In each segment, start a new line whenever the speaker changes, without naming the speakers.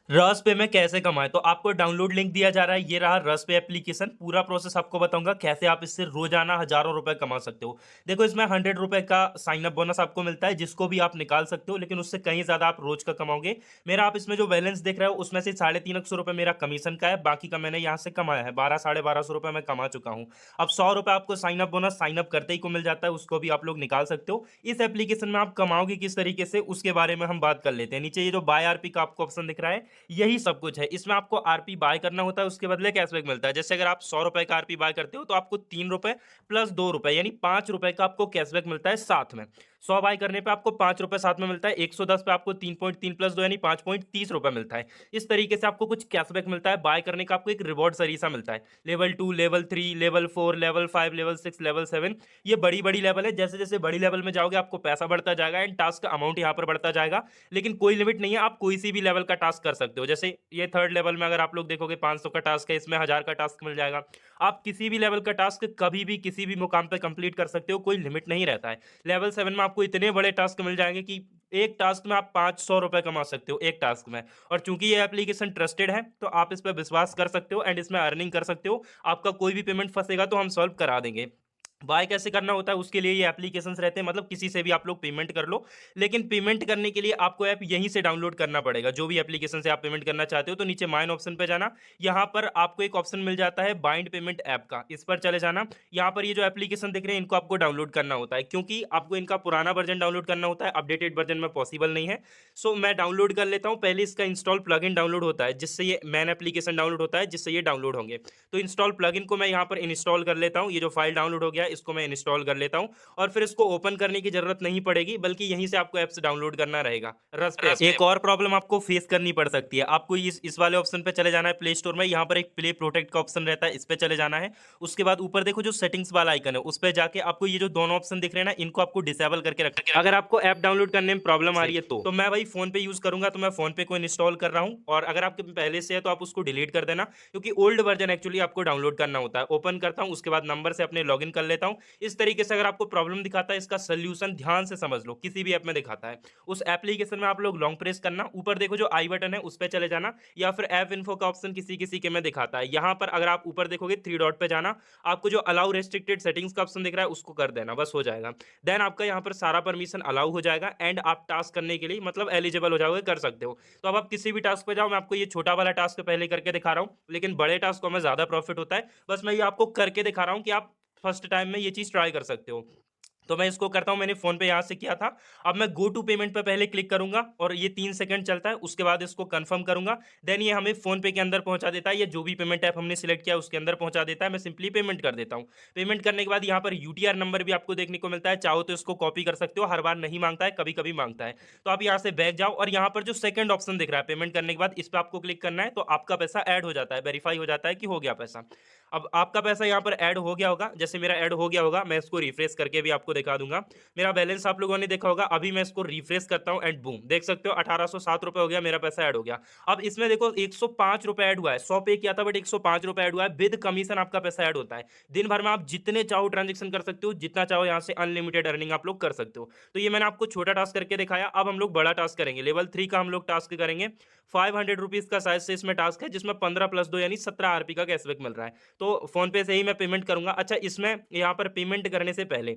रस पे में कैसे कमाएं, तो आपको डाउनलोड लिंक दिया जा रहा है। ये रहा रस पे एप्लीकेशन। पूरा प्रोसेस आपको बताऊंगा कैसे आप इससे रोजाना हजारों रुपए कमा सकते हो। देखो, इसमें 100 रुपए का साइन अप बोनस आपको मिलता है, जिसको भी आप निकाल सकते हो, लेकिन उससे कहीं ज्यादा आप रोज का कमाओगे। मेरा आप इसमें जो बैलेंस देख रहे हो उसमें से 350 रुपए मेरा कमीशन का है, बाकी का मैंने यहाँ से कमाया है। 1200 साढ़े 1200 रुपए मैं कमा चुका हूँ। अब 100 रुपए आपको sign up bonus sign up करते ही को मिल जाता है, उसको भी आप लोग निकाल सकते हो। इस एप्लीकेशन में आप कमाओगे किस तरीके से, उसके बारे में हम बात कर लेते हैं। नीचे ये जो बाय आरपी का आपको ऑप्शन दिख रहा है, यही सब कुछ है। इसमें आपको आरपी बाय करना होता है, उसके बदले कैशबैक मिलता है। जैसे अगर आप 100 रुपए का आरपी बाय करते हो तो आपको 3 रुपए प्लस 2 रुपए यानी 5 रुपए का आपको कैशबैक मिलता है साथ में। 100 बाय करने पे आपको 5 रुपए साथ में मिलता है। 110 पे आपको 3.3 प्लस 2 यानी 5.30 रुपए मिलता है। इस तरीके से आपको कुछ कैशबैक मिलता है। बाय करने का आपको एक रिवॉर्ड सरीसा मिलता है। Level 2, level 3, level 4, level 5, level 6, level 7, ये बड़ी बड़ी लेवल है। जैसे जैसे बड़ी लेवल में जाओगे आपको पैसा बढ़ता जाएगा एंड टास्क का अमाउंट यहाँ पर बढ़ता जाएगा। लेकिन कोई लिमिट नहीं है, आप कोई सी भी लेवल का टास्क कर सकते हो। जैसे ये थर्ड लेवल में अगर आप लोग देखोगे 500 का टास्क है, इसमें 1000 का टास्क मिल जाएगा। आप किसी भी लेवल का टास्क कभी भी किसी भी मुकाम पे कंप्लीट कर सकते हो, कोई लिमिट नहीं रहता है। लेवल 7 में आपको इतने बड़े टास्क मिल जाएंगे कि एक टास्क में आप 500 रुपए कमा सकते हो एक टास्क में। और चूंकि ये एप्लीकेशन ट्रस्टेड है तो आप इस पर विश्वास कर सकते हो एंड इसमें अर्निंग कर सकते हो। आपका कोई भी पेमेंट फंसेगा तो हम सॉल्व करा देंगे। बाय कैसे करना होता है उसके लिए ये एप्लीकेशंस रहते हैं, मतलब किसी से भी आप लोग पेमेंट कर लो। लेकिन पेमेंट करने के लिए आपको ऐप यहीं से डाउनलोड करना पड़ेगा। जो भी एप्लीकेशन से आप पेमेंट करना चाहते हो तो नीचे माइन ऑप्शन पे जाना। यहाँ पर आपको एक ऑप्शन मिल जाता है बाइंड पेमेंट ऐप का, इस पर चले जाना। यहाँ पर ये जो एप्लीकेशन दिख रहे हैं इनको आपको डाउनलोड करना होता है, क्योंकि आपको इनका पुराना वर्जन डाउनलोड करना होता है, अपडेटेड वर्जन में पॉसिबल नहीं है। सो मैं डाउनलोड कर लेता हूँ। पहले इसका इंस्टॉल प्लगइन डाउनलोड होता है, जिससे ये मैन एप्लीकेशन डाउनलोड होता है, जिससे ये डाउनलोड होंगे। तो इंस्टॉल प्लगइन को मैं यहाँ पर इंस्टॉल कर लेता हूँ। ये जो फाइल डाउनलोड हो गया इसको मैं इंस्टॉल कर लेता हूँ। और फिर इसको ओपन करने की जरूरत नहीं पड़ेगी, बल्कि यहीं से आपको ऐप्स डाउनलोड करना रहेगा रस पे। एक और प्रॉब्लम आपको फेस करनी पड़ सकती है। आपको इस वाले ऑप्शन पे चले जाना है प्ले स्टोर में। यहाँ पर एक प्ले प्रोटेक्ट का ऑप्शन रहता है, इस पे चले जाना है। उसके बाद ऊपर देखो जो सेटिंग्स वाला आइकन है, उस पे जाके आपको ये जो दोनों ऑप्शन दिख रहे हैं ना, इनको आपको डिसेबल करके रखना है। अगर आपको ऐप डाउनलोड करने में प्रॉब्लम आ रही है तो मैं भाई फोन पे यूज करूंगा, तो मैं फोन पे को इंस्टॉल कर रहा हूँ। और अगर आपके पहले से है तो आप उसको डिलीट कर देना, क्योंकि ओल्ड वर्जन एक्चुअली आपको डाउनलोड करना होता है। ओपन करता हूँ, उसके बाद नंबर से अपने लॉगिन कर लेता हूँ। इस तरीके से अगर आपको प्रॉब्लम दिखाता है, इसका सोल्यूशन ध्यान से समझ लो। किसी भी ऐप में दिखाता है, उस एप्लीकेशन में आप लोग लॉन्ग प्रेस करना, ऊपर देखो जो आई बटन है उस पर चले जाना, या फिर ऐप इन्फो का ऑप्शन किसी किसी के में दिखाता है। यहाँ पर अगर आप ऊपर देखोगे 3 डॉट पे जाना, आपको जो अलाउ रेस्ट्रिक्टेड सेटिंग्स का ऑप्शन दिख रहा है उसको कर देना, बस हो जाएगा। देन आपका यहाँ पर सारा परमिशन अलाउ हो जाएगा एंड आप टास्क करने के लिए मतलब एलिजिबल हो जाओगे, कर सकते हो। तो अब आप किसी भी टास्क पे जाओ। मैं आपको ये छोटा वाला टास्क पहले करके दिखा रहा हूँ, लेकिन बड़े टास्क में ज्यादा प्रॉफिट होता है। बस मैं ये आपको करके दिखा रहा हूँ कि आप फर्स्ट टाइम में ये चीज ट्राई कर सकते हो। तो मैं इसको करता हूं, मैंने फोन पे यहां से किया था। अब मैं गो टू पेमेंट पे पहले क्लिक करूंगा और ये 3 सेकंड चलता है, उसके बाद इसको कंफर्म करूंगा। देन ये हमें फोन पे के अंदर पहुंचा देता है, ये जो भी पेमेंट ऐप हमने सिलेक्ट किया उसके अंदर पहुंचा देता है। मैं सिंपली पेमेंट कर देता हूं। पेमेंट करने के बाद यहाँ पर यूटीआर नंबर भी आपको देखने को मिलता है, चाहो तो इसको कॉपी कर सकते हो। हर बार नहीं मांगता है, कभी कभी मांगता है। तो आप यहाँ से बैक जाओ और यहाँ पर जो सेकंड ऑप्शन दिख रहा है पेमेंट करने के बाद, इस पर आपको क्लिक करना है। तो आपका पैसा ऐड हो जाता है, वेरीफाई हो जाता है कि हो गया पैसा। अब आपका पैसा यहाँ पर ऐड हो गया होगा। जैसे मेरा ऐड हो गया होगा, मैं इसको रिफ्रेश करके भी आपको दिखा दूंगा। मेरा बैलेंस आप लोगों ने देखा होगा। अभी मैं इसको रिफ्रेश करता हूं एंड बूम, देख सकते हो 1807 रुपए हो गया, मेरा पैसा ऐड हो गया। अब इसमें देखो 105 रुपए ऐड हुआ है। 100 पे किया था बट 105 रुपए ऐड हुआ है। विद कमीशन आपका पैसा ऐड होता है। दिन भर में आप जितने चाहो ट्रांजेक्शन कर सकते हो, जितना चाहो यहाँ से अनलिमिटेड अर्निंग आप लोग कर सकते हो। तो ये मैंने आपको छोटा टास्क करके दिखाया। अब हम लोग बड़ा टास्क करेंगे, लेवल 3 का हम लोग टास्क करेंगे। 500 रुपीज का शायद से इसमें टास्क है, जिसमें 15 + 2 यानी 17 आरपी का कैशबैक मिल रहा है। तो फोन पे से ही मैं पेमेंट करूंगा। अच्छा, इसमें यहाँ पर पेमेंट करने से पहले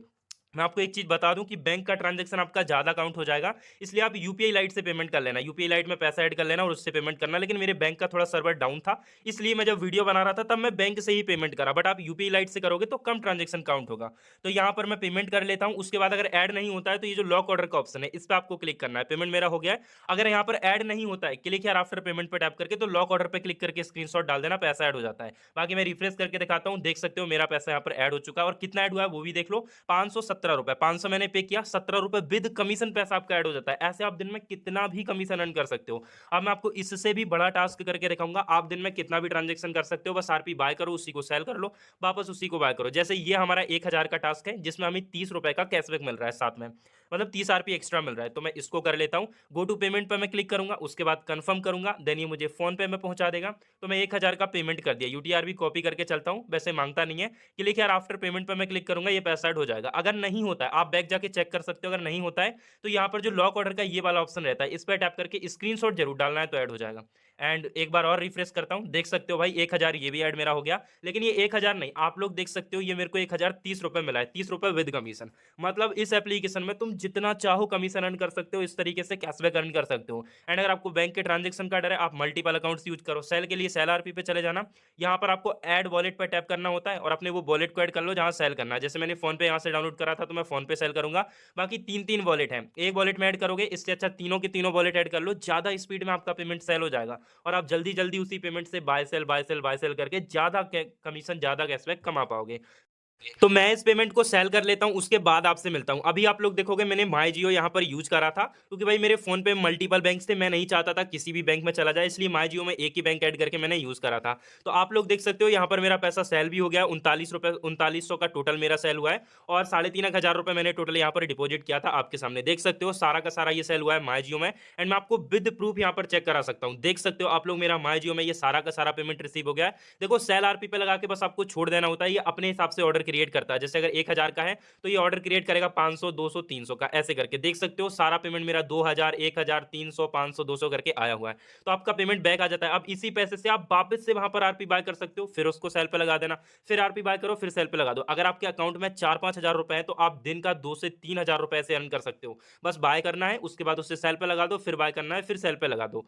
मैं आपको एक चीज बता दूं कि बैंक का ट्रांजैक्शन आपका ज्यादा काउंट हो जाएगा, इसलिए आप यूपीआई लाइट से पेमेंट कर लेना। यूपीआई लाइट में पैसा ऐड कर लेना और उससे पेमेंट करना। लेकिन मेरे बैंक का थोड़ा सर्वर डाउन था, इसलिए मैं जब वीडियो बना रहा था तब मैं बैंक से ही पेमेंट करा। बट आप यूपीआई लाइट से करोगे तो कम ट्रांजेक्शन काउंट होगा। तो यहाँ पर मैं पेमेंट कर लेता हूँ। उसके बाद अगर ऐड नहीं होता है तो ये जो लॉक ऑर्डर का ऑप्शन है इस पर आपको क्लिक करना है। पेमेंट मेरा हो गया है। अगर यहाँ पर ऐड नहीं होता है, क्लिक यार आफ्टर पेमेंट पर टैप करके, तो लॉक ऑर्डर पे क्लिक करके स्क्रीनशॉट डाल देना, पैसा ऐड हो जाता है। बाकी मैं रिफ्रेश करके दिखाता हूँ, देख सकते हो मेरा पैसा यहाँ पर ऐड हो चुका है। और कितना ऐड हुआ है वो भी देख लो, 517 रुपए। 500 मैंने पे किया, 17 रुपए विद कमीशन पैसा आपका ऐड हो जाता है। ऐसे आप दिन में कितना भी कमीशन अर्न कर सकते हो। अब मैं आपको इससे भी बड़ा टास्क करके दिखाऊंगा। आप दिन में कितना भी ट्रांजेक्शन कर सकते हो, बस आरपी बाय करो, उसी को सेल कर लो, वापस उसी को बाय करो। जैसे ये हमारा 1000 का टास्क है, जिसमें हमें 30 रुपए का कैशबैक मिल रहा है साथ में, मतलब 30 आरपी एक्स्ट्रा मिल रहा है। तो मैं इसको कर लेता हूँ। गो टू पेमेंट पर मैं क्लिक करूंगा, उसके बाद कंफर्म करूंगा। देन ये मुझे फोन पे में पहुंचा देगा। तो मैं 1000 का पेमेंट कर दिया। यूटीआर भी कॉपी करके चलता हूँ, वैसे मांगता नहीं है। क्लिक यार आफ्टर पेमेंट पर मैं क्लिक करूंगा, ये पैसा ऐड हो जाएगा। अगर नहीं होता है आप बैक जाके चेक कर सकते हो। अगर नहीं होता है तो यहाँ पर जो लॉक ऑर्डर का ये वाला ऑप्शन रहता है, इस पर टैप करके स्क्रीनशॉट जरूर डालना है, तो ऐड हो जाएगा। एंड एक बार और रिफ्रेश करता हूँ, देख सकते हो भाई 1000 ये भी ऐड मेरा हो गया। लेकिन ये 1000 नहीं, आप लोग देख सकते हो ये मेरे को 1030 रुपए मिला है, 30 रुपए विद कमीशन। मतलब इस एप्लीकेशन में तुम जितना चाहो कमीशन अर्न कर सकते हो, इस तरीके से कैशबैक अर्न कर सकते हो। एंड अगर आपको बैंक के ट्रांजेक्शन का डर है, आप मल्टीपल अकाउंट्स यूज करो। सेल के लिए सेल आरपी पे चले जाना, यहाँ पर आपको ऐड वॉलेट पे टैप करना होता है और अपने वो वॉलेट को ऐड कर लो जहाँ सेल करना है। जैसे मैंने फोन पे यहाँ से डाउनलोड करा था तो मैं फोन पे सेल करूंगा। बाकी तीन तीन वॉलेट हैं, एक वॉलेट में ऐड करोगे, इससे अच्छा तीनों के तीनों वॉलेट ऐड कर लो, ज्यादा स्पीड में आपका पेमेंट सेल हो जाएगा और आप जल्दी जल्दी उसी पेमेंट से buy sell buy sell buy sell करके ज्यादा कमीशन ज्यादा कैशबैक कमा पाओगे। तो मैं इस पेमेंट को सेल कर लेता हूँ, उसके बाद आपसे मिलता हूँ। अभी आप लोग देखोगे मैंने माई जियो यहाँ पर यूज करा था, क्योंकि भाई मेरे फोन पे मल्टीपल बैंक्स थे, मैं नहीं चाहता था किसी भी बैंक में चला जाए, इसलिए माई जियो में एक ही बैंक ऐड करके मैंने यूज करा था। तो आप लोग देख सकते हो यहाँ पर मेरा पैसा सेल भी हो गया, 39 का टोटल मेरा सेल हुआ है और 3,500 रुपए मैंने टोटल यहाँ पर डिपॉजिट किया था। आपके सामने देख सकते हो सारा का सारा ये सेल हुआ है माई जियो में। एंड मैं आपको विद प्रूफ यहाँ पर चेक करा सकता हूँ, देख सकते हो आप लोग मेरा माई जियो में ये सारा का सारा पेमेंट रिसीव हो गया है। देखो सेल आरपी पे लगा के बस आपको छोड़ देना होता है, ये अपने हिसाब से ऑर्डर क्रिएट करता है। जैसे अगर 1000 का है तो ये ऑर्डर क्रिएट करेगा 500 200 300 का, ऐसे करके देख सकते हो सारा पेमेंट मेरा 2000 1000 300 500 200 करके आया हुआ है। तो आपका पेमेंट बैक आ जाता है। अब इसी पैसे से आप वापस से वहां पर आरपी बाय कर सकते हो, फिर उसको सेल पे लगा देना, फिर आरपी बाय करो, फिर सेल पे लगा दो। अगर आपके अकाउंट में 4-5 हजार रुपए है तो आप दिन का 2 से 3 हजार रुपए से अर्न कर सकते हो। बस बाय करना है, उसके बाद उससे सेल पे लगा दो, फिर बाय करना है, फिर सेल पे लगा दो।